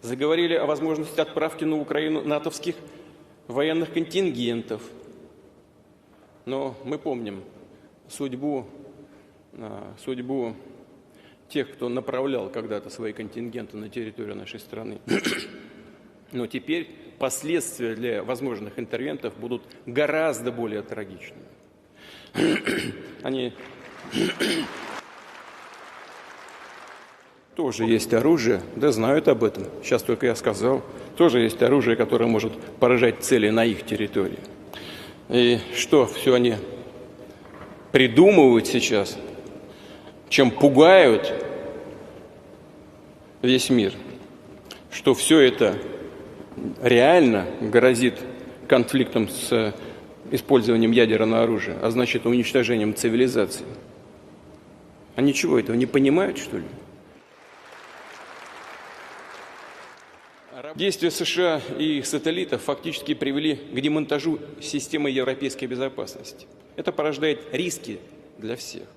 Заговорили о возможности отправки на Украину натовских военных контингентов. Но мы помним судьбу тех, кто направлял когда-то свои контингенты на территорию нашей страны. Но теперь последствия для возможных интервентов будут гораздо более трагичными. Они тоже есть оружие, да, знают об этом. Сейчас только я сказал. Тоже есть оружие, которое может поражать цели на их территории. И что все они придумывают сейчас, чем пугают весь мир, что все это реально грозит конфликтом с использованием ядерного оружия, а значит уничтожением цивилизации. Они чего, этого не понимают, что ли? Действия США и их сателлитов фактически привели к демонтажу системы европейской безопасности. Это порождает риски для всех.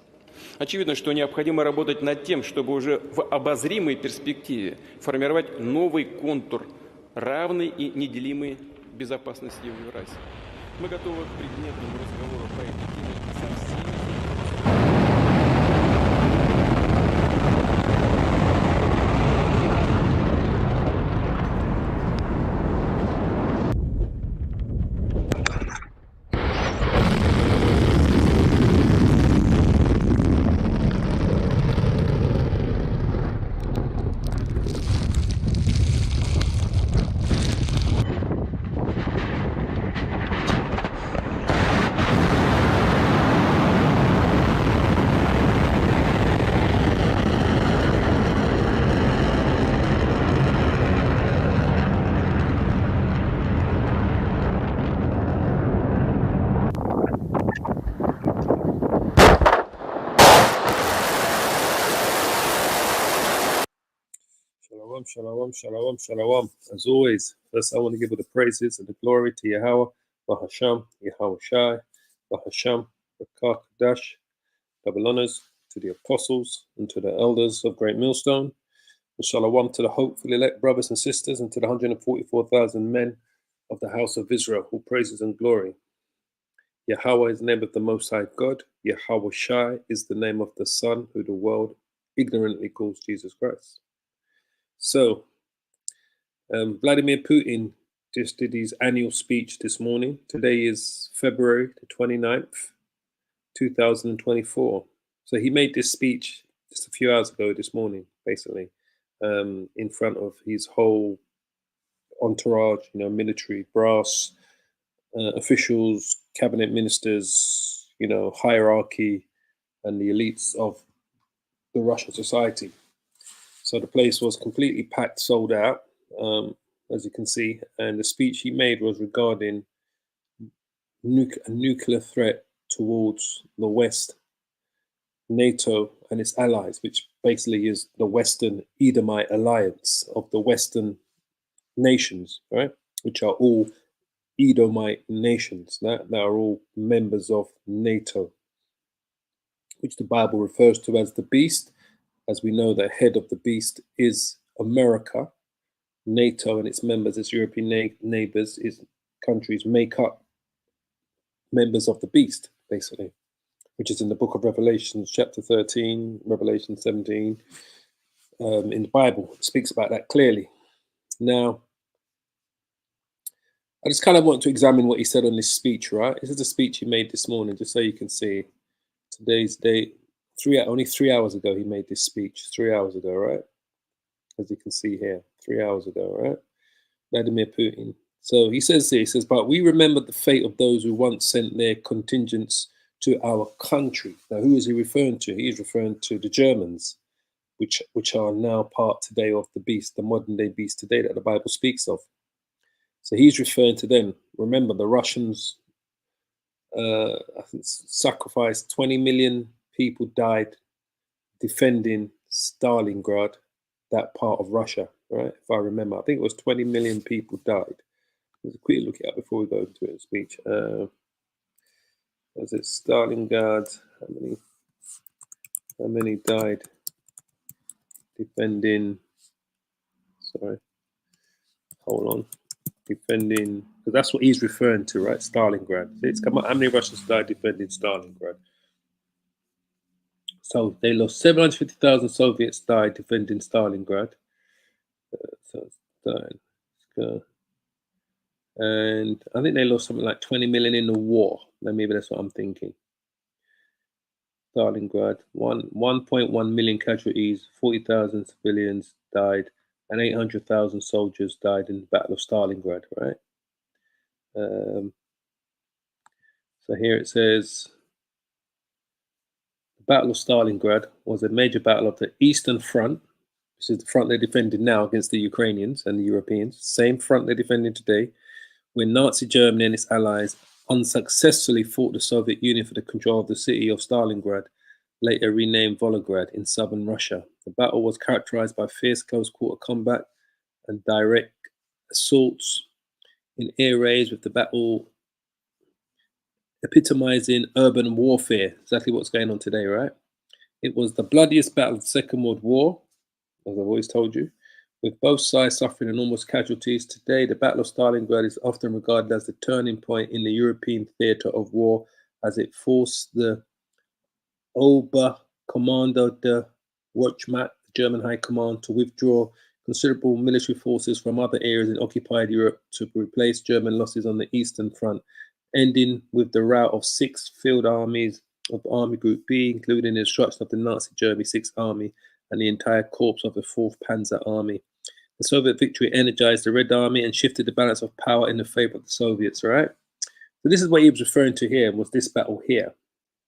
Очевидно, что необходимо работать над тем, чтобы уже в обозримой перспективе формировать новый контур равной и неделимой безопасности в Евразии. Мы готовы к предметному разговору по этой теме со всеми. Shalom, shalom, shalom. As always, first I want to give all the praises and the glory to Yahweh, Bahasham, Yahweh Shai, Bahasham, Rakah Kadash, double honors to the apostles and to the elders of Great Millstone, and shalom to the hopeful elect brothers and sisters and to the 144,000 men of the house of Israel, all praises and glory. Yahweh is the name of the Most High God. Yahweh Shai is the name of the Son, who the world ignorantly calls Jesus Christ. So, Vladimir Putin just did his annual speech this morning. Today is February the 29th, 2024. So he made this speech just a few hours ago this morning, basically, in front of his whole entourage, military brass, officials, cabinet ministers, hierarchy, and the elites of the Russian society. So the place was completely packed, sold out, as you can see. And the speech he made was regarding a nuclear threat towards the West, NATO and its allies, which basically is the Western Edomite alliance of the Western nations, right? Which are all Edomite nations that are all members of NATO, which the Bible refers to as the beast. As we know, the head of the beast is America. NATO and its members, its European neighbors, its countries make up members of the beast, basically, which is in the book of Revelation, chapter 13, Revelation 17, in the Bible. It speaks about that clearly. Now, I just kind of want to examine what he said on this speech, right? This is the speech he made this morning, just so you can see today's date. Only 3 hours ago he made this speech. 3 hours ago, right? As you can see here, 3 hours ago, right? Vladimir Putin. So he says this, he says, but we remember the fate of those who once sent their contingents to our country. Now, who is he referring to? He is referring to the Germans, which are now part today of the beast, the modern day beast today that the Bible speaks of. So he's referring to them. Remember, the Russians sacrificed 20 million people died defending Stalingrad, that part of Russia, right? If I remember, I think it was 20 million people died. Let's quickly look it up before we go into it. Speech. Was it Stalingrad? How many died defending? Sorry, hold on, defending, because that's what he's referring to, right? Stalingrad. It's come up, how many Russians died defending Stalingrad? So they lost 750,000 Soviets died defending Stalingrad. So it's died. And I think they lost something like 20 million in the war. Maybe that's what I'm thinking. Stalingrad, 1.1 million casualties, 40,000 civilians died, and 800,000 soldiers died in the Battle of Stalingrad, right? So here it says, the Battle of Stalingrad was a major battle of the Eastern Front, which is the front they're defending now against the Ukrainians and the Europeans, same front they're defending today, when Nazi Germany and its allies unsuccessfully fought the Soviet Union for the control of the city of Stalingrad, later renamed Volgograd, in southern Russia. The battle was characterized by fierce close-quarter combat and direct assaults in air raids, with the battle epitomizing urban warfare, exactly what's going on today, right? It was the bloodiest battle of the Second World War, as I've always told you, with both sides suffering enormous casualties. Today, the Battle of Stalingrad is often regarded as the turning point in the European theatre of war, as it forced the Oberkommando der Wehrmacht, the German High Command, to withdraw considerable military forces from other areas in occupied Europe to replace German losses on the Eastern Front, ending with the rout of 6 field armies of Army Group B, including the destruction of the Nazi Germany 6th Army and the entire corps of the 4th Panzer Army. The Soviet victory energized the Red Army and shifted the balance of power in the favor of the Soviets, right? So this is what he was referring to here, was this battle here,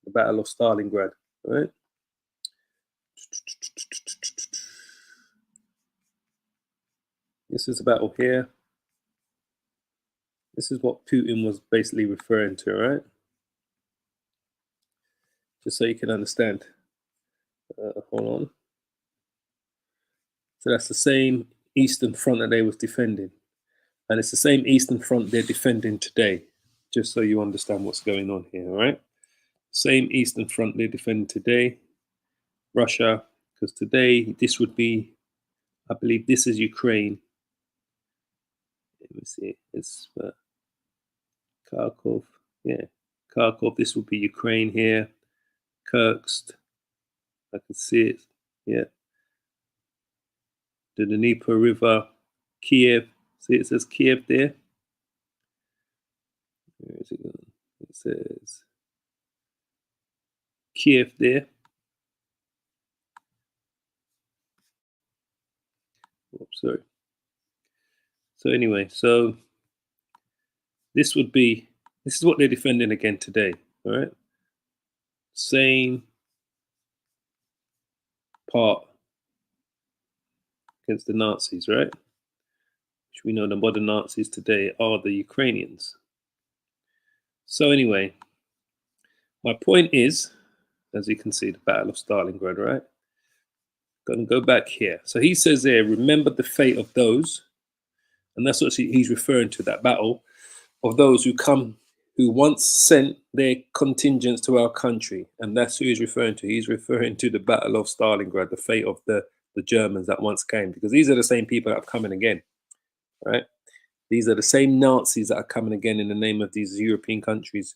the Battle of Stalingrad, right? This is the battle here. This is what Putin was basically referring to, right? Just so you can understand. Hold on. So that's the same Eastern Front that they was defending. And it's the same Eastern Front they're defending today, just so you understand what's going on here, all right? Same Eastern Front they're defending today, Russia, because today this would be, I believe this is Ukraine. Let me see, it's Kharkov, yeah, Kharkov, this would be Ukraine here, Kursk, I can see it, yeah. The Dnieper River, Kiev, see it says Kiev there. Where is it going? It says Kiev there. Oops, sorry. So anyway, so this would be, this is what they're defending again today, all right? Same part against the Nazis, right? Which we know the modern Nazis today are the Ukrainians. So anyway, my point is, as you can see, the Battle of Stalingrad, right? Going to go back here. So he says there, remember the fate of those, and that's what he's referring to, that battle of those who once sent their contingents to our country, and that's who he's referring to. He's referring to the Battle of Stalingrad, the fate of the Germans that once came, because these are the same people that are coming again, right? These are the same Nazis that are coming again in the name of these European countries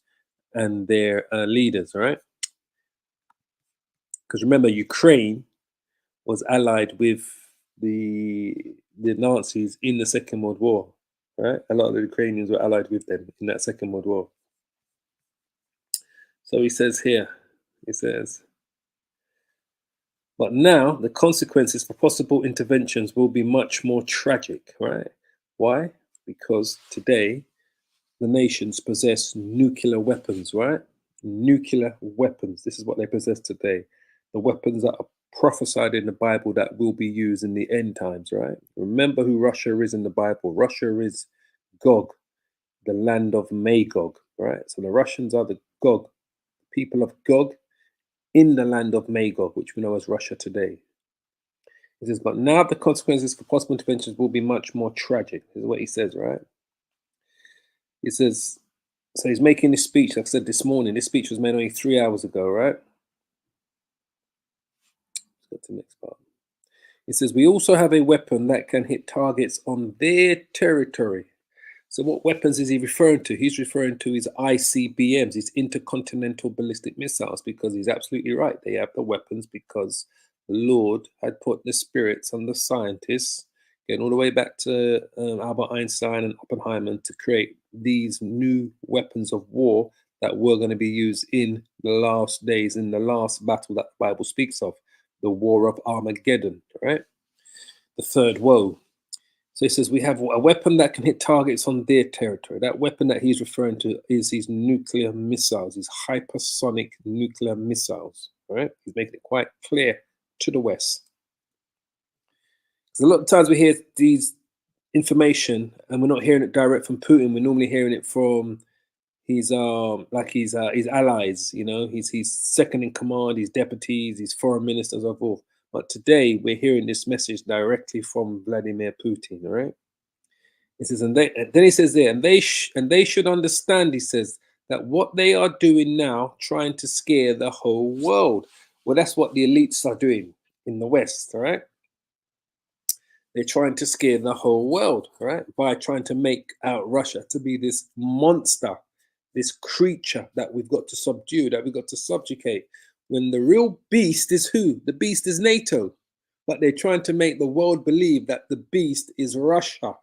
and their leaders, all right? Because remember, Ukraine was allied with the Nazis in the Second World War, right? A lot of the Ukrainians were allied with them in that Second World War. So he says here, he says, but now the consequences for possible interventions will be much more tragic, right? Why? Because today the nations possess nuclear weapons, right? Nuclear weapons. This is what they possess today. The weapons that are prophesied in the Bible that will be used in the end times, right? Remember who Russia is in the Bible. Russia is Gog, the land of Magog, right? So the Russians are the Gog, people of Gog in the land of Magog, which we know as Russia today. He says, but now the consequences for possible interventions will be much more tragic. This is what he says, right? He says, so he's making this speech, like I said this morning. This speech was made only 3 hours ago, right? Let's go to the next part. It says, we also have a weapon that can hit targets on their territory. So what weapons is he referring to? He's referring to his ICBMs, his intercontinental ballistic missiles, because he's absolutely right. They have the weapons because the Lord had put the spirits on the scientists, getting all the way back to Albert Einstein and Oppenheimer, to create these new weapons of war that were going to be used in the last days, in the last battle that the Bible speaks of, the war of Armageddon, right? The third woe. So he says, we have a weapon that can hit targets on their territory. That weapon that he's referring to is these nuclear missiles, these hypersonic nuclear missiles, right? He's making it quite clear to the West. Because a lot of times we hear these information and we're not hearing it direct from Putin. We're normally hearing it from his allies, you know, his second in command, his deputies, his foreign ministers, so forth. But today we're hearing this message directly from Vladimir Putin, right? He says, and then he says there, and they should understand, he says, that what they are doing now, trying to scare the whole world. Well, that's what the elites are doing in the West, all right? They're trying to scare the whole world, right? By trying to make out Russia to be this monster, this creature that we've got to subdue, that we've got to subjugate. When the real beast is who? The beast is NATO. But they're trying to make the world believe that the beast is Russia.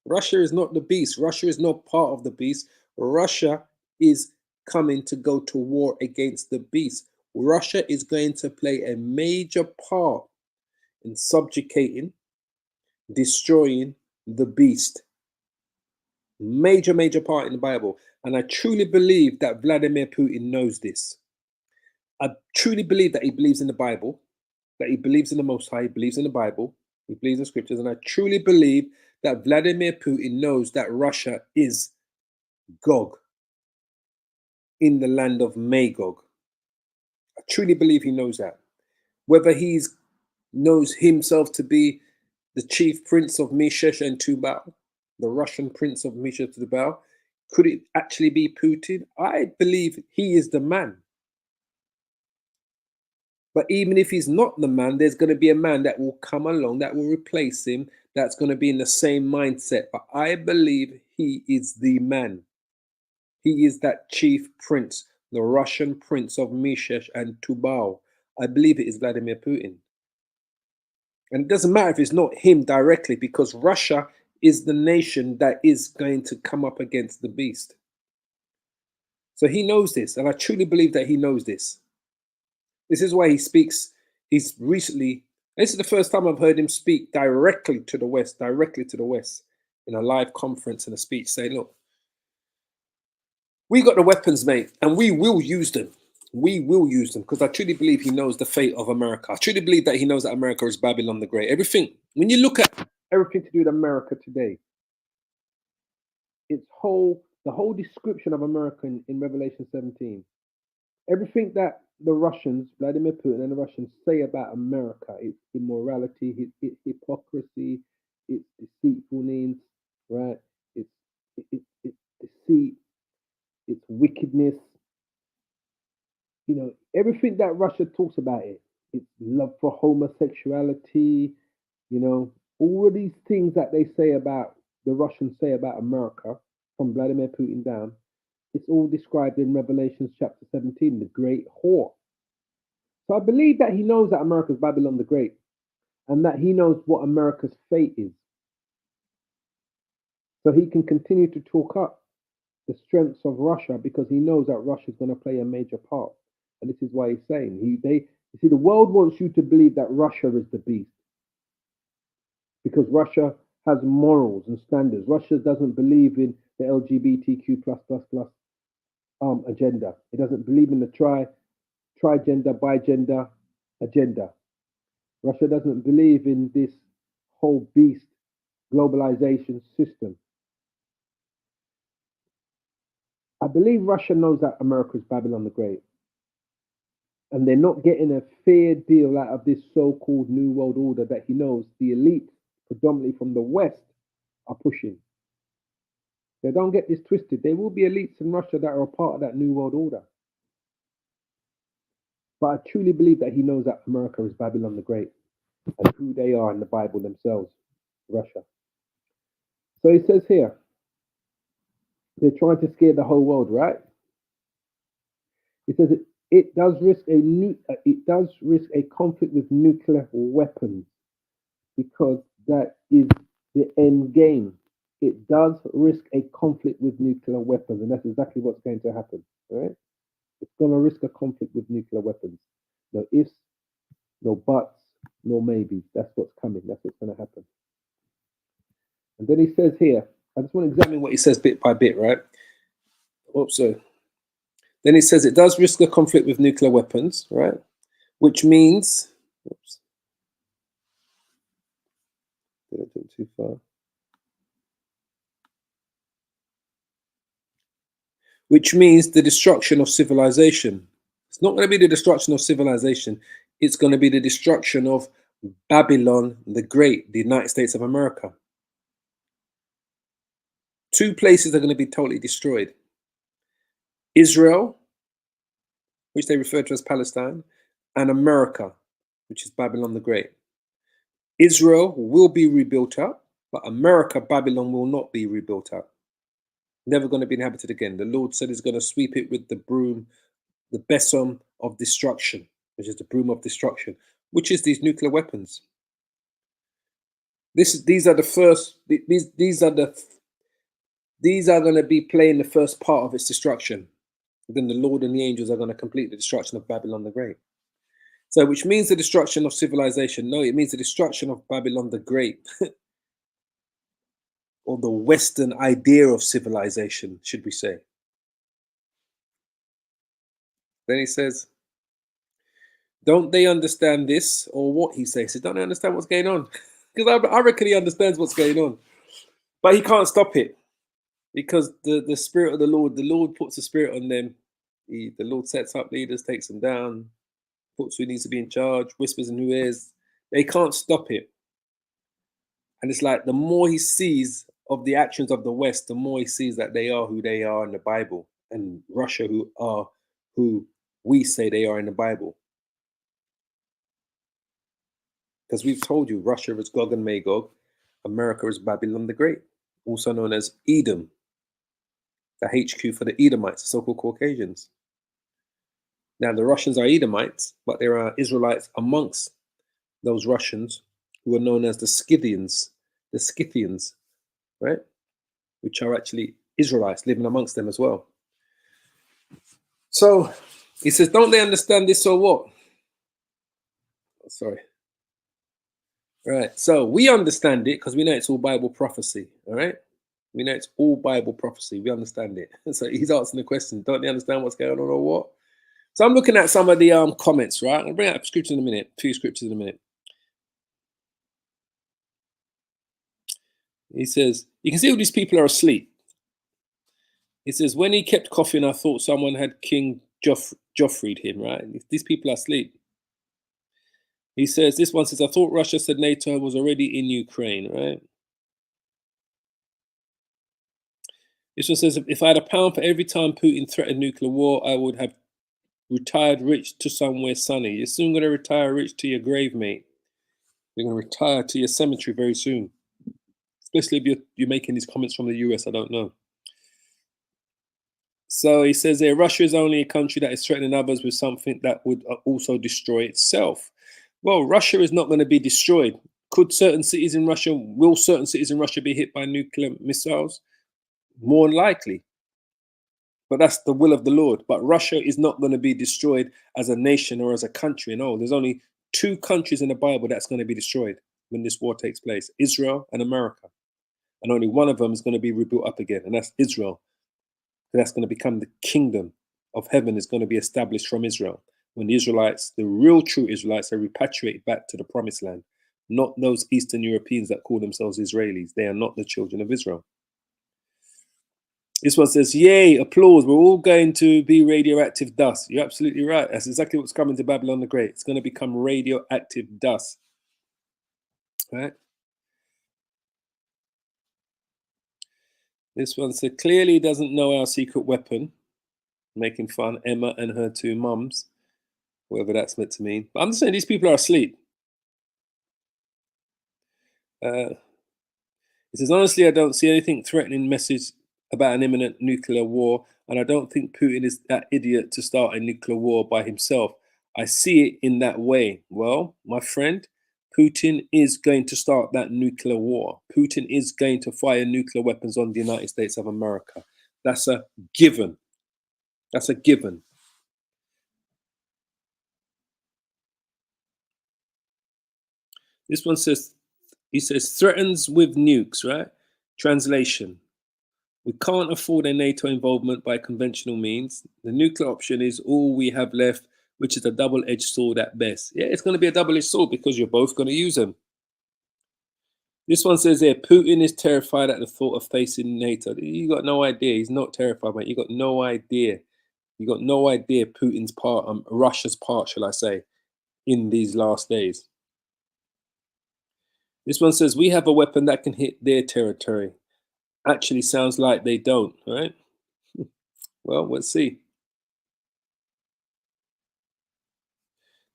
Russia is not the beast. Russia is not part of the beast. Russia is coming to go to war against the beast. Russia is going to play a major part in subjugating, destroying the beast. Major part in the Bible. And I truly believe that Vladimir Putin knows this. I truly believe that he believes in the Bible, that he believes in the Most High, he believes in the Bible, he believes in scriptures. And I truly believe that Vladimir Putin knows that Russia is Gog in the land of Magog. I truly believe he knows that. Whether he knows himself to be the chief prince of Meshech and Tubal, the Russian prince of Meshech and Tubal, could it actually be Putin? I believe he is the man. But even if he's not the man, there's going to be a man that will come along that will replace him, that's going to be in the same mindset. But I believe he is the man. He is that chief prince, the Russian prince of Meshech and Tubal. I believe it is Vladimir Putin. And it doesn't matter if it's not him directly, because Russia is the nation that is going to come up against the beast. So he knows this, and I truly believe that he knows this. This is why he speaks. This is the first time I've heard him speak directly to the West, in a live conference, in a speech, saying, look, we got the weapons, mate, and we will use them. We will use them, because I truly believe he knows the fate of America. I truly believe that he knows that America is Babylon the Great. Everything, when you look at everything to do with America today, the whole description of America in Revelation 17, everything that the Russians, Vladimir Putin and the Russians, say about America, its immorality, its hypocrisy, its deceitfulness, right? Its deceit, its wickedness. You know, everything that Russia talks about its love for homosexuality, you know, all of these things that they say about, the Russians say about America, from Vladimir Putin down, it's all described in Revelation chapter 17, the great whore. So I believe that he knows that America is Babylon the Great, and that he knows what America's fate is. So he can continue to talk up the strengths of Russia, because he knows that Russia is going to play a major part. And this is why he's saying, you see, the world wants you to believe that Russia is the beast, because Russia has morals and standards. Russia doesn't believe in the LGBTQ plus agenda. It doesn't believe in the trigender, bigender agenda. Russia doesn't believe in this whole beast globalization system. I believe Russia knows that America is Babylon the Great. And they're not getting a fair deal out of this so-called New World Order that he knows the elite, predominantly from the West, are pushing. They don't get this twisted. There will be elites in Russia that are a part of that New World Order. But I truly believe that he knows that America is Babylon the Great. and who they are in the Bible themselves, Russia. So he says here, they're trying to scare the whole world, right? He says it does risk a conflict with nuclear weapons because that is the end game. It does risk a conflict with nuclear weapons, and that's exactly what's going to happen. Right? It's going to risk a conflict with nuclear weapons. No ifs, no buts, no maybes. That's what's coming. That's what's going to happen. And then he says here, I just want to examine what he says bit by bit, right? Oops, so. Then he says it does risk a conflict with nuclear weapons, right? Which means, oops, did I do it too far? Which means the destruction of civilization. It's not going to be the destruction of civilization. It's going to be the destruction of Babylon the Great, the United States of America. Two places are going to be totally destroyed. Israel, which they refer to as Palestine, and America, which is Babylon the Great. Israel will be rebuilt up, but America, Babylon will not be rebuilt up. Never going to be inhabited again. The Lord said he's going to sweep it with the broom, the besom of destruction, which is the broom of destruction, which is these nuclear weapons. These are the first. These are going to be playing the first part of its destruction. Then the Lord and the angels are going to complete the destruction of Babylon the Great. So, which means the destruction of civilization? No, it means the destruction of Babylon the Great, or the Western idea of civilization, should we say? Then he says, don't they understand this? Or what he says? Don't they understand what's going on? Because I reckon he understands what's going on. But he can't stop it. Because the Spirit of the Lord puts the Spirit on them. The Lord sets up leaders, takes them down, puts who needs to be in charge, whispers in who is. They can't stop it. And it's like the more he sees of the actions of the West, the more he sees that they are who they are in the Bible. And Russia who are who we say they are in the Bible. Because we've told you, Russia is Gog and Magog, America is Babylon the Great, also known as Edom, the HQ for the Edomites, the so-called Caucasians. Now, the Russians are Edomites, but there are Israelites amongst those Russians who are known as the Scythians, right? Which are actually Israelites living amongst them as well. So he says, don't they understand this or what? Sorry. Right. So we understand it because we know it's all Bible prophecy. All right. We know it's all Bible prophecy. We understand it. So he's asking the question, don't they understand what's going on or what? So I'm looking at some of the comments, right? I'll bring out scripture in a minute, a few scriptures in a minute. He says, you can see all these people are asleep. He says, when he kept coughing, I thought someone had King Joffrey'd him, right? These people are asleep. He says, this one says, I thought Russia said NATO was already in Ukraine, right? This one says, if I had £1 for every time Putin threatened nuclear war, I would have retired rich to somewhere sunny. You're soon going to retire rich to your grave, mate. You're going to retire to your cemetery very soon. Especially if you're making these comments from the US, I don't know. So he says there, Russia is only a country that is threatening others with something that would also destroy itself. Well, Russia is not going to be destroyed. Will certain cities in Russia be hit by nuclear missiles? More likely. But that's the will of the Lord. But Russia is not going to be destroyed as a nation or as a country. No, there's only 2 countries in the Bible that's going to be destroyed when this war takes place, Israel and America. And only one of them is going to be rebuilt up again, and that's Israel. That's going to become the kingdom of heaven is going to be established from Israel. When the Israelites, the real true Israelites, are repatriated back to the promised land, not those Eastern Europeans that call themselves Israelis. They are not the children of Israel. This one says, yay, applause. We're all going to be radioactive dust. You're absolutely right. That's exactly what's coming to Babylon the Great. It's going to become radioactive dust. Right? This one said, clearly doesn't know our secret weapon. Making fun, Emma and her 2 mums. Whatever that's meant to mean. But I'm just saying these people are asleep. It says, honestly, I don't see anything threatening message about an imminent nuclear war, and I don't think Putin is that idiot to start a nuclear war by himself. I see it in that way. Well, my friend, Putin is going to start that nuclear war. Putin is going to fire nuclear weapons on the United States of America. That's a given. That's a given. This one says, he says, threatens with nukes, right? Translation. We can't afford a NATO involvement by conventional means. The nuclear option is all we have left, which is a double-edged sword at best. Yeah, it's going to be a double-edged sword because you're both going to use them. This one says here, Putin is terrified at the thought of facing NATO. You got no idea. He's not terrified, mate. You got no idea. You got no idea Putin's part, Russia's part, shall I say, in these last days. This one says, we have a weapon that can hit their territory. Actually sounds like they don't, right? Well, let's see.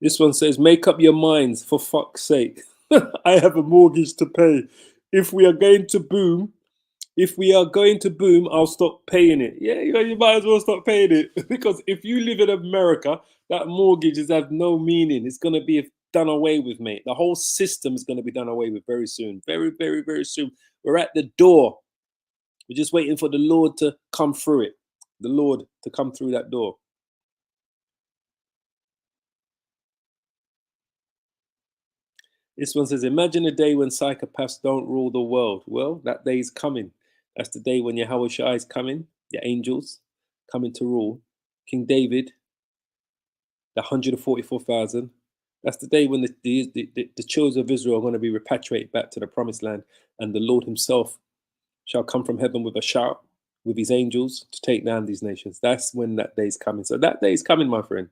This one says, make up your minds, for fuck's sake. I have a mortgage to pay. If we are going to boom, I'll stop paying it. Yeah, you might as well stop paying it. Because if you live in America, that mortgages have no meaning. It's going to be done away with, mate. The whole system is going to be done away with very soon. Very, very, very soon. We're at the door. We're just waiting for the Lord to come through it. The Lord to come through that door. This one says, imagine a day when psychopaths don't rule the world. Well, that day is coming. That's the day when Yahweh Shai is coming, the angels coming to rule. King David, the 144,000. That's the day when the children of Israel are going to be repatriated back to the promised land, and the Lord himself shall come from heaven with a shout, with his angels to take down these nations. That's when that day is coming. So that day is coming, my friend.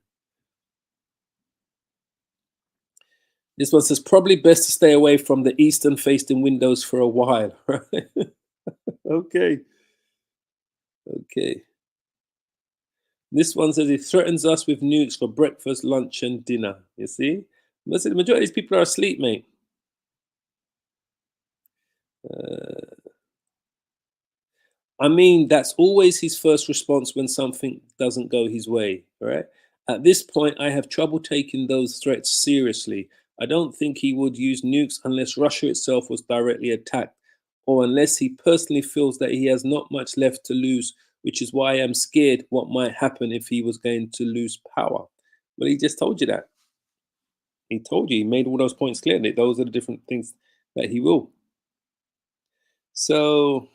This one says, probably best to stay away from the eastern facing windows for a while. Right? Okay. Okay. This one says, it threatens us with nukes for breakfast, lunch, and dinner. You see? The majority of these people are asleep, mate. I mean, that's always his first response when something doesn't go his way, right? At this point, I have trouble taking those threats seriously. I don't think he would use nukes unless Russia itself was directly attacked, or unless he personally feels that he has not much left to lose, which is why I'm scared what might happen if he was going to lose power. Well, he just told you that. He told you, he made all those points clear that those are the different things that he will. So,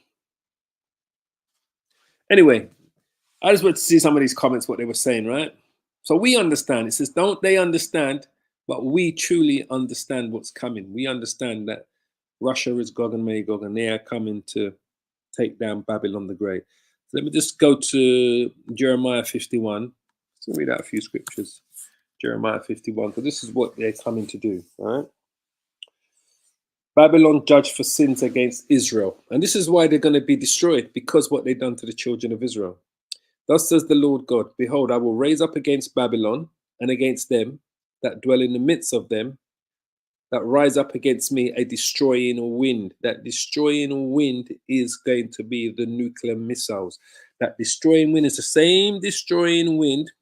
anyway, I just wanted to see some of these comments, what they were saying, right? So we understand. It says, don't they understand? But we truly understand what's coming. We understand that Russia is Gog and Magog, and they are coming to take down Babylon the Great. So let me just go to Jeremiah 51. Let's read out a few scriptures. Jeremiah 51, because this is what they're coming to do, all right? Babylon judged for sins against Israel. And this is why they're going to be destroyed, because what they've done to the children of Israel. Thus says the Lord God, behold, I will raise up against Babylon and against them that dwell in the midst of them, that rise up against me a destroying wind. That destroying wind is going to be the nuclear missiles. That destroying wind is the same destroying wind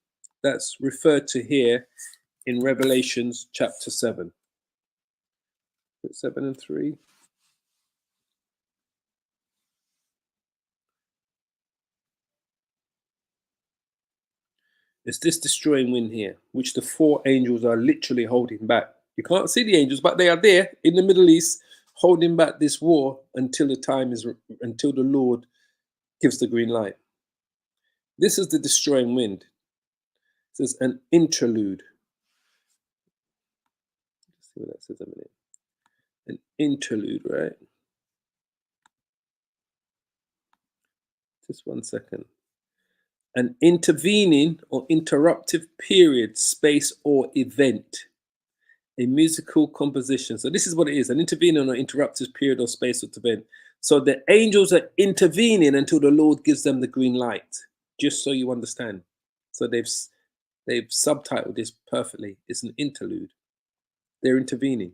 that's referred to here in Revelations chapter 7. 7 and 3. It's this destroying wind here, which the four angels are literally holding back. You can't see the angels, but they are there in the Middle East, holding back this war until until the Lord gives the green light. This is the destroying wind. It says an interlude. Let's see what that says a minute. An interlude, right? Just 1 second. An intervening or interruptive period, space, or event. A musical composition. So this is what it is, an intervening or interruptive period or space or event. So the angels are intervening until the Lord gives them the green light, just so you understand. So they've subtitled this perfectly. It's an interlude. They're intervening.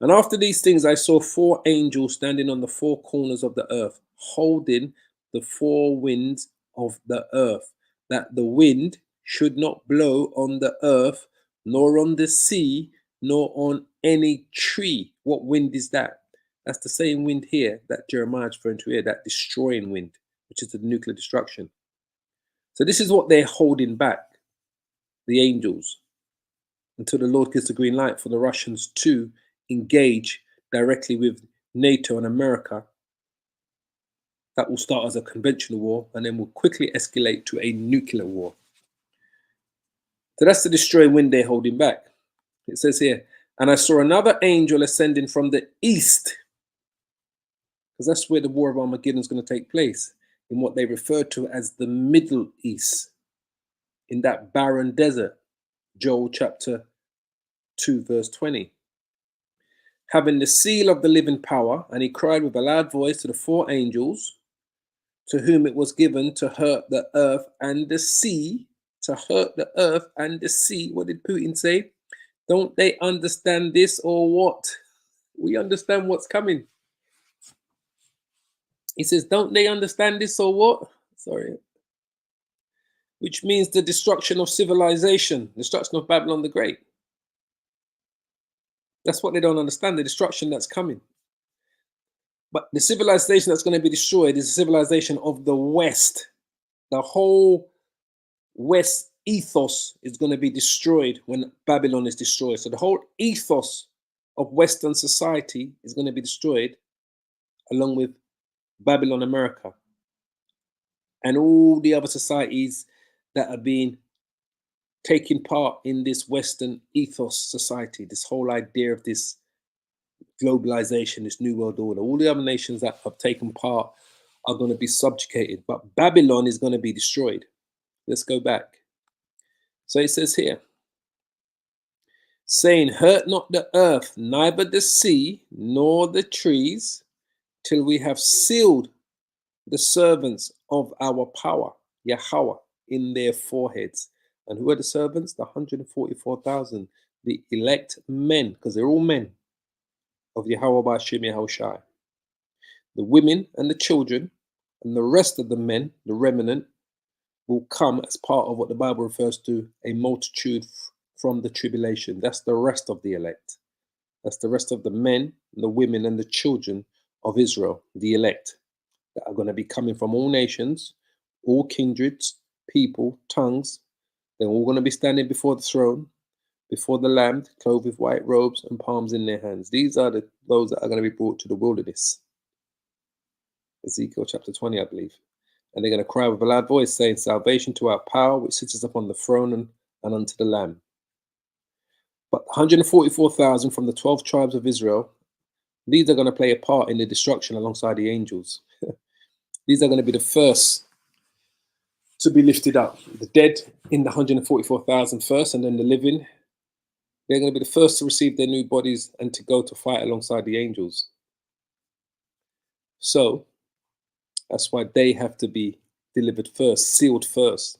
And after these things, I saw 4 angels standing on the 4 corners of the earth, holding the 4 winds of the earth, that the wind should not blow on the earth, nor on the sea, nor on any tree. What wind is that? That's the same wind here that Jeremiah is referring to here, that destroying wind, which is the nuclear destruction. So this is what they're holding back, the angels, until the Lord gives the green light for the Russians to engage directly with NATO and America. That will start as a conventional war and then will quickly escalate to a nuclear war. So that's the destroying wind they're holding back. It says here, and I saw another angel ascending from the east, because that's where the war of Armageddon is going to take place, in what they refer to as the Middle East, in that barren desert, Joel chapter 2 verse 20. Having the seal of the living power, and he cried with a loud voice to the 4 angels, to whom it was given to hurt the earth and the sea, to hurt the earth and the sea. What did Putin say? Don't they understand this or what? We understand what's coming. He says, don't they understand this or what? Sorry. Which means the destruction of civilization, destruction of Babylon the Great. That's what they don't understand, the destruction that's coming. But the civilization that's going to be destroyed is the civilization of the West. The whole West ethos is going to be destroyed when Babylon is destroyed. So the whole ethos of Western society is going to be destroyed along with Babylon America and all the other societies that are being taking part in this Western ethos society, this whole idea of this globalization, this new world order. All the other nations that have taken part are going to be subjugated, but Babylon is going to be destroyed. Let's go back. So it says here, saying, hurt not the earth, neither the sea, nor the trees, till we have sealed the servants of our power, Yahweh, in their foreheads. And who are the servants? The 144,000, the elect men, because they're all men of Yahweh Ba'ashem Yahushai. The women and the children and the rest of the men, the remnant, will come as part of what the Bible refers to a multitude from the tribulation. That's the rest of the elect. That's the rest of the men, the women, and the children of Israel, the elect, that are going to be coming from all nations, all kindreds, people, tongues. They're all going to be standing before the throne, before the Lamb, clothed with white robes and palms in their hands. These are those that are going to be brought to the wilderness. Ezekiel chapter 20, I believe. And they're going to cry with a loud voice, saying, salvation to our power, which sits upon the throne and unto the Lamb. But 144,000 from the 12 tribes of Israel, these are going to play a part in the destruction alongside the angels. These are going to be the first to be lifted up. The dead in the 144,000 first, and then the living. They're going to be the first to receive their new bodies and to go to fight alongside the angels. So that's why they have to be delivered first, sealed first.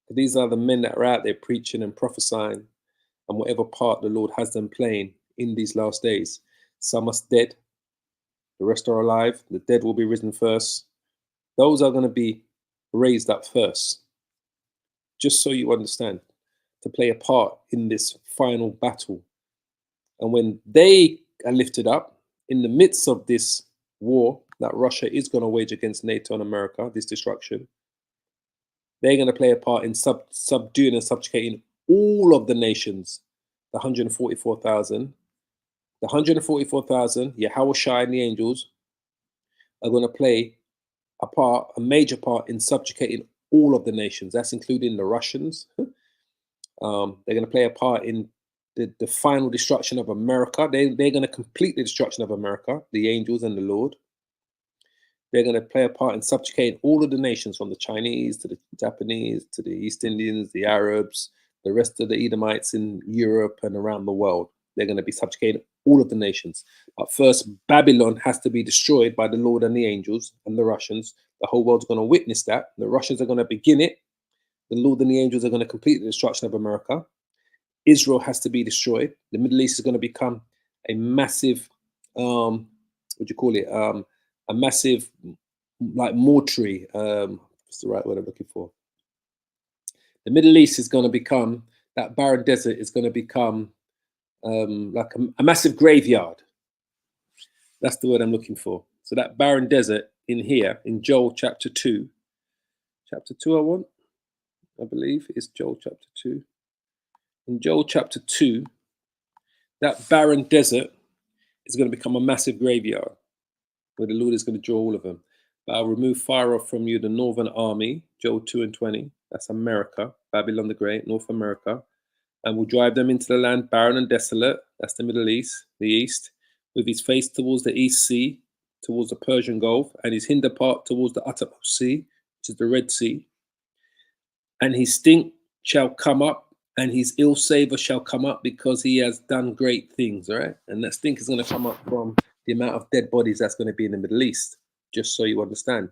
These are the men that are out there preaching and prophesying, and whatever part the Lord has them playing in these last days. Some are dead, the rest are alive. The dead will be risen first. Those are going to be raised up first. Just so you understand, to play a part in this final battle. And when they are lifted up in the midst of this war that Russia is going to wage against NATO and America, this destruction, they're going to play a part in subduing and subjugating all of the nations, the 144,000. The 144,000, Yahushua and the angels, are going to play a major part in subjugating all of the nations. That's including the Russians. They're going to play a part in the final destruction of America. They're going to complete the destruction of America, the angels and the Lord. They're going to play a part in subjugating all of the nations, from the Chinese to the Japanese to the East Indians, the Arabs, the rest of the Edomites in Europe and around the world. They're going to be subjugating all of the nations. But first, Babylon has to be destroyed by the Lord and the angels and the Russians. The whole world's going to witness that. The Russians are going to begin it. The Lord and the angels are going to complete the destruction of America. Israel has to be destroyed. The Middle East is going to become a massive, what do you call it? A massive, like mortuary. What's the right word I'm looking for? The Middle East is going to become, that barren desert is going to become like a massive graveyard. That's the word I'm looking for. So that barren desert in here, in Joel chapter 2, I believe it's Joel chapter 2. In Joel chapter 2, that barren desert is going to become a massive graveyard where the Lord is going to draw all of them. But I'll remove far off from you the northern army, Joel 2 and 20. That's America, Babylon the Great, North America. And will drive them into the land barren and desolate. That's the Middle East, the East, with his face towards the East Sea, towards the Persian Gulf, and his hinder part towards the uttermost sea, which is the Red Sea. And his stink shall come up, and his ill savor shall come up, because he has done great things, all right? And that stink is going to come up from the amount of dead bodies that's going to be in the Middle East, just so you understand.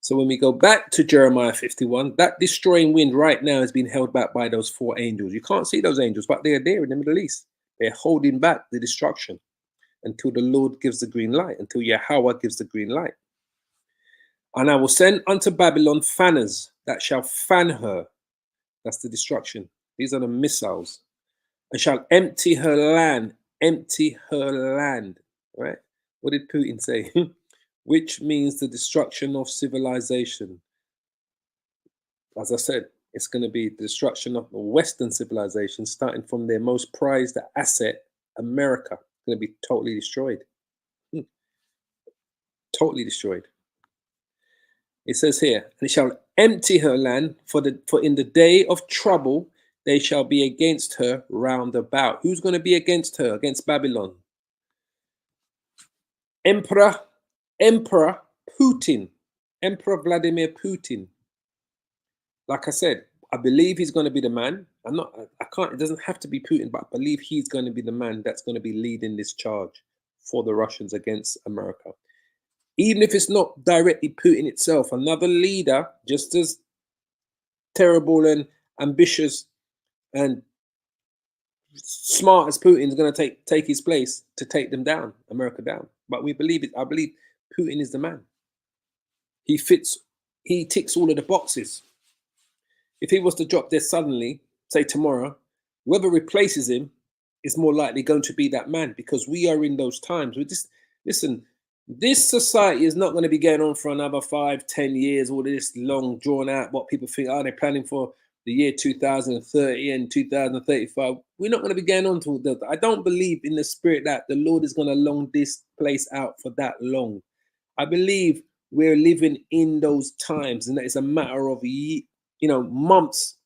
So when we go back to Jeremiah 51, that destroying wind right now is being held back by those 4 angels. You can't see those angels, but they are there in the Middle East. They're holding back the destruction until the Lord gives the green light, until Yahweh gives the green light. And I will send unto Babylon fanners that shall fan her. That's the destruction. These are the missiles. And shall empty her land. Empty her land. Right? What did Putin say? Which means the destruction of civilization. As I said, it's going to be the destruction of the Western civilization, starting from their most prized asset, America. It's going to be totally destroyed. Totally destroyed. It says here, and it shall empty her land, for in the day of trouble they shall be against her round about. Who's going to be against her? Against Babylon. Emperor Putin. Emperor Vladimir Putin. Like I said, I believe he's going to be the man. It doesn't have to be Putin, but I believe he's going to be the man that's going to be leading this charge for the Russians against America. Even if it's not directly Putin itself, another leader, just as terrible and ambitious and smart as Putin, is going to take his place to take them down, America down. But we believe it. I believe Putin is the man. He ticks all of the boxes. If he was to drop dead suddenly, say tomorrow, whoever replaces him is more likely going to be that man, because we are in those times. Listen, this society is not going to be going on for another 5-10 years, all this long drawn out, what people think, they're planning for the year 2030 and 2035. We're not going to be going on to that. I don't believe in the spirit that the Lord is going to long this place out for that long. I believe we're living in those times, and that it's a matter of months,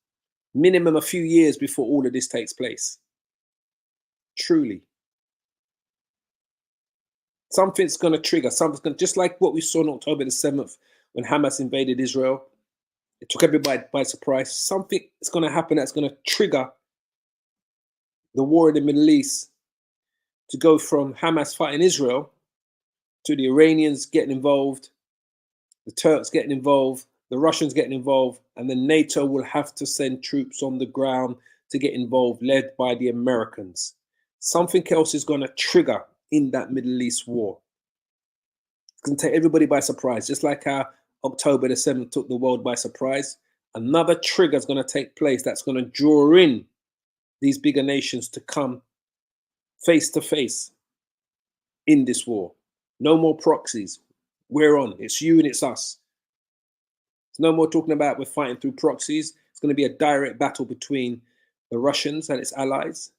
minimum a few years before all of this takes place. Truly. Something's going to trigger. Just like what we saw on October the 7th when Hamas invaded Israel. It took everybody by surprise. Something is going to happen that's going to trigger the war in the Middle East to go from Hamas fighting Israel to the Iranians getting involved, the Turks getting involved, the Russians getting involved, and then NATO will have to send troops on the ground to get involved, led by the Americans. Something else is going to trigger in that Middle East war. It's going to take everybody by surprise, just like how October the 7th took the world by surprise. Another trigger is going to take place that's going to draw in these bigger nations to come face to face in this war. No more proxies. We're on. It's you and it's us. It's no more talking about we're fighting through proxies. It's going to be a direct battle between the Russians and its allies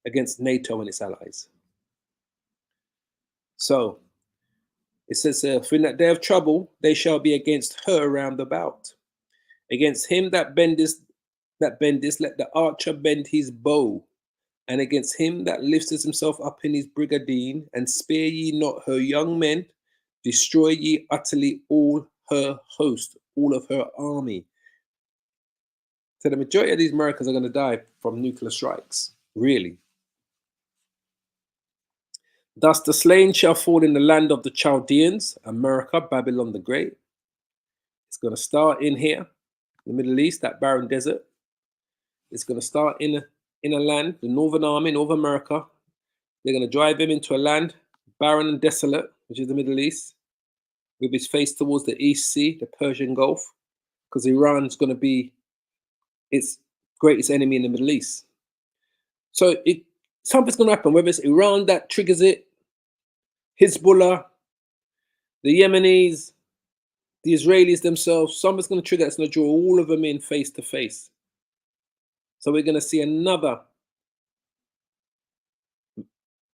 against NATO and its allies. So it says, for in that day of trouble, they shall be against her round about. Against him that bendeth, let the archer bend his bow. And against him that lifteth himself up in his brigandine, and spare ye not her young men, destroy ye utterly all her host, all of her army. So the majority of these Americans are going to die from nuclear strikes, really. Thus the slain shall fall in the land of the Chaldeans, America, Babylon the Great. It's going to start in here, the Middle East, that barren desert. It's going to start in in a land, the Northern Army, North America. They're going to drive him into a land barren and desolate, which is the Middle East, with his face towards the East Sea, the Persian Gulf, because Iran's going to be its greatest enemy in the Middle East. So something's going to happen, whether it's Iran that triggers it, Hezbollah, the Yemenis, the Israelis themselves, something's going to trigger that's going to draw all of them in face to face. So we're going to see another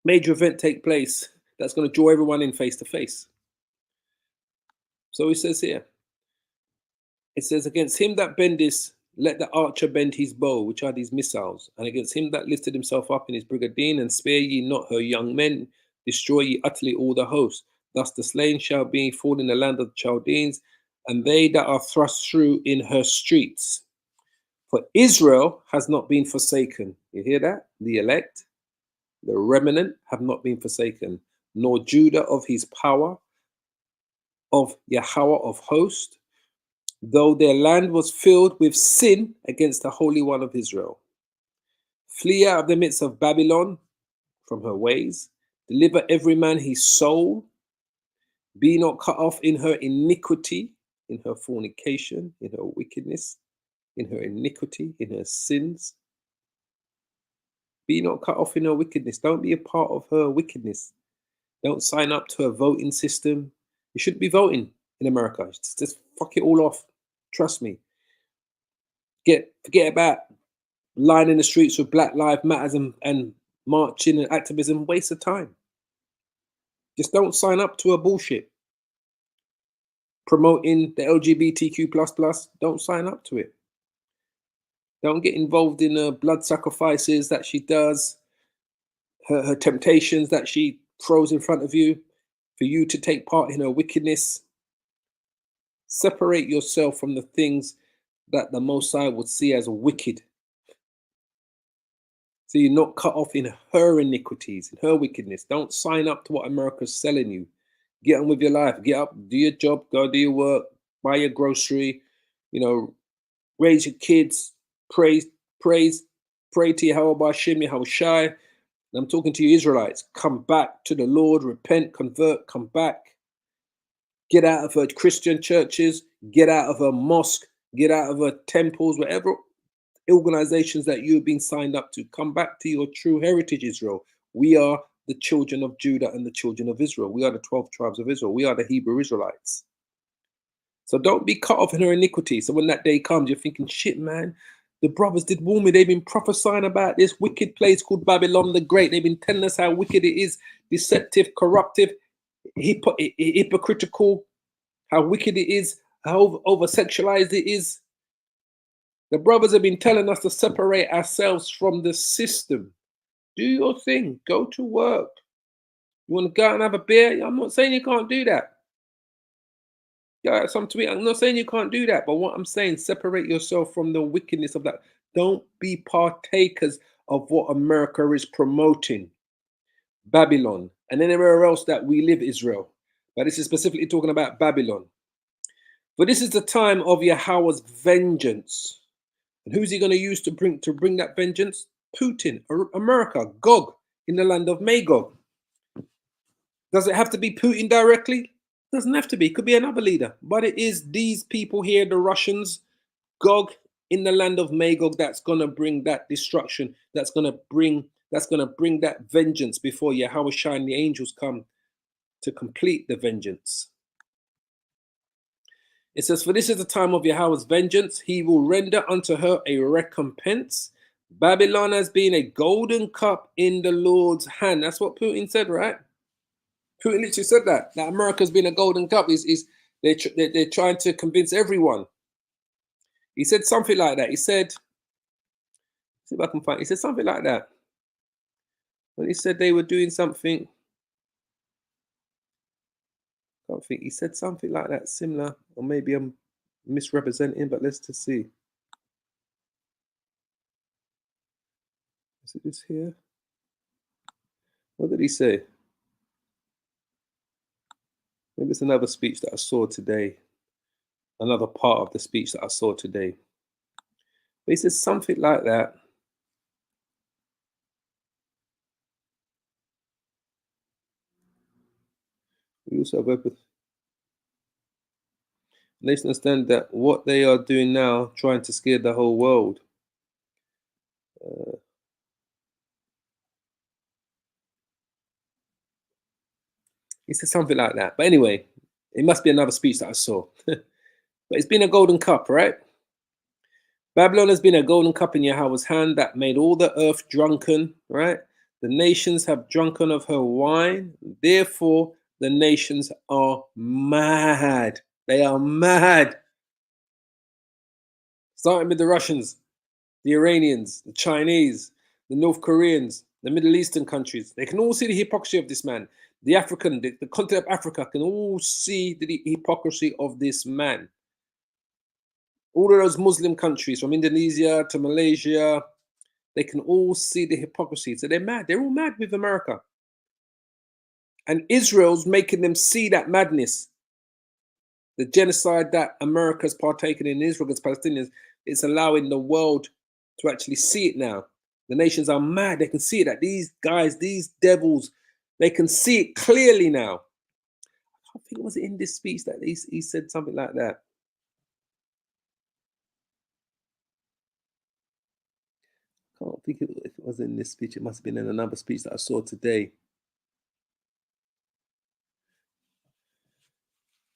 major event take place that's going to draw everyone in face to face. So he says here, it says, against him that bendeth, let the archer bend his bow, which are these missiles, and against him that lifted himself up in his brigandine, and spare ye not her young men, destroy ye utterly all the host. Thus the slain shall be fall in the land of the Chaldeans, and they that are thrust through in her streets. For Israel has not been forsaken. You hear that? The elect, the remnant have not been forsaken, nor Judah of his power, of Yahweh of hosts, though their land was filled with sin against the Holy One of Israel. Flee out of the midst of Babylon from her ways, deliver every man his soul, be not cut off in her iniquity, in her fornication, in her wickedness, in her iniquity, in her sins. Be not cut off in her wickedness. Don't be a part of her wickedness. Don't sign up to a voting system. You shouldn't be voting in America. Just fuck it all off. Trust me. Forget about lying in the streets with Black Lives Matters and marching and activism. Waste of time. Just don't sign up to a bullshit. Promoting the LGBTQ++, don't sign up to it. Don't get involved in blood sacrifices that she does, her temptations that she throws in front of you, for you to take part in her wickedness. Separate yourself from the things that the Most High would see as wicked. So you're not cut off in her iniquities, in her wickedness. Don't sign up to what America's selling you. Get on with your life. Get up, do your job, go do your work, buy your grocery, raise your kids, pray to Yahweh Hashem, Yahweh Shai. And I'm talking to you Israelites. Come back to the Lord, repent, convert, come back. Get out of her Christian churches, get out of her mosque, get out of her temples, whatever organizations that you've been signed up to. Come back to your true heritage, Israel. We are the children of Judah and the children of Israel. We are the 12 tribes of Israel. We are the Hebrew Israelites. So don't be cut off in her iniquity. So when that day comes, you're thinking, shit, man, the brothers did warn me. They've been prophesying about this wicked place called Babylon the Great. They've been telling us how wicked it is, deceptive, corruptive, hypocritical, how wicked it is, how over-sexualized it is. The brothers have been telling us to separate ourselves from the system. Do your thing. Go to work. You want to go out and have a beer? I'm not saying you can't do that. Yeah, I'm not saying you can't do that, but what I'm saying, separate yourself from the wickedness of that. Don't be partakers of what America is promoting. Babylon and anywhere else that we live, Israel. But this is specifically talking about Babylon. For this is the time of Yahweh's vengeance. And who's he going to use to bring that vengeance? Putin, America, Gog, in the land of Magog. Does it have to be Putin directly? Doesn't have to be. It could be another leader. But it is these people here, the Russians, Gog, in the land of Magog, that's going to bring that destruction. That's going to bring that vengeance before Yahweh Shai and the angels come to complete the vengeance. It says, for this is the time of Yahweh's vengeance. He will render unto her a recompense. Babylon has been a golden cup in the Lord's hand. That's what Putin said, right? Putin literally said that America's been a golden cup. They're trying to convince everyone. He said something like that. He said, see if I can find. He said something like that. When he said they were doing something, I don't think he said something like that, similar, or maybe I'm misrepresenting, but let's just see. Is it this here? What did he say? Maybe it's another speech that I saw today. Another part of the speech that I saw today. But he says something like that. We also have weapons. Nations understand that what they are doing now, trying to scare the whole world. He said something like that. But anyway, it must be another speech that I saw. But it's been a golden cup, right? Babylon has been a golden cup in Yahweh's hand that made all the earth drunken, right? The nations have drunken of her wine. Therefore, the nations are mad. They are mad. Starting with the Russians, the Iranians, the Chinese, the North Koreans, the Middle Eastern countries. They can all see the hypocrisy of this man. The African, the continent of Africa can all see the hypocrisy of this man. All of those Muslim countries, from Indonesia to Malaysia, they can all see the hypocrisy. So they're mad. They're all mad with America. And Israel's making them see that madness. The genocide that America's partaken in Israel against Palestinians, it's allowing the world to actually see it now. The nations are mad. They can see it, that these guys, these devils, they can see it clearly now. I think it was in this speech that he said something like that. I can't think if it was in this speech. It must have been in another speech that I saw today.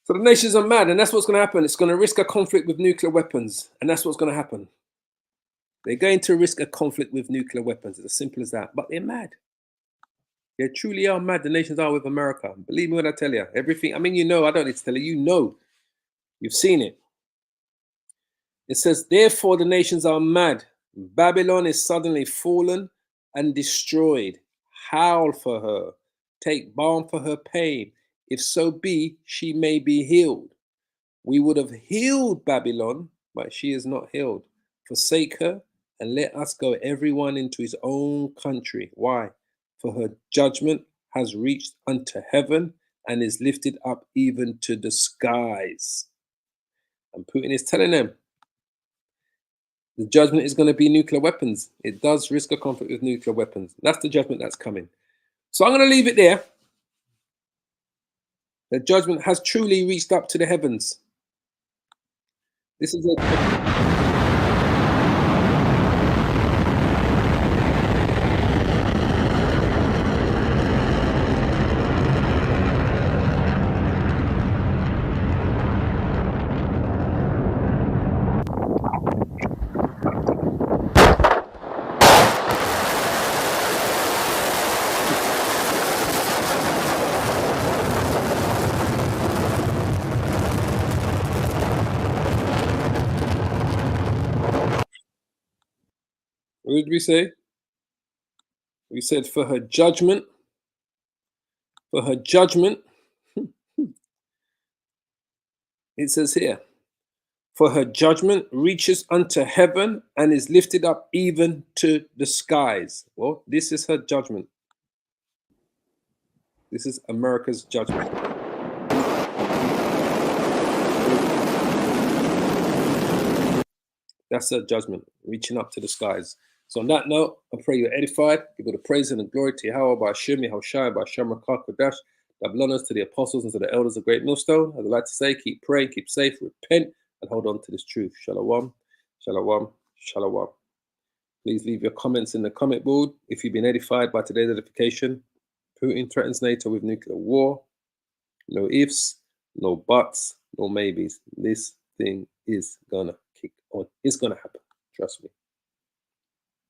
So the nations are mad, and that's what's going to happen. It's going to risk a conflict with nuclear weapons, and that's what's going to happen. They're going to risk a conflict with nuclear weapons. It's as simple as that. But they're mad. They truly are mad. The nations are with America. Believe me when I tell you. Everything. I mean, you know, I don't need to tell you. You know. You've seen it. It says, therefore the nations are mad. Babylon is suddenly fallen and destroyed. Howl for her. Take balm for her pain. If so be, she may be healed. We would have healed Babylon, but she is not healed. Forsake her and let us go everyone into his own country. Why? For her judgment has reached unto heaven and is lifted up even to the skies. And Putin is telling them the judgment is going to be nuclear weapons. It does risk a conflict with nuclear weapons. That's the judgment that's coming. So I'm going to leave it there. The judgment has truly reached up to the heavens. This is a... What did we say? We said for her judgment. For her judgment. It says here, for her judgment reaches unto heaven and is lifted up even to the skies. Well, this is her judgment. This is America's judgment. That's her judgment, reaching up to the skies. So on that note, I pray you're edified. Give all the praise and the glory to Yahweh, by Hashem, Yahushai, by Hashem, Rakah, Kodash. Double honors to the apostles and to the elders of Great Millstone. As I like to say, keep praying, keep safe, repent, and hold on to this truth. Shalom, shalom, shalom. Please leave your comments in the comment board. If you've been edified by today's edification, Putin threatens NATO with nuclear war. No ifs, no buts, no maybes. This thing is gonna kick on. It's gonna happen. Trust me.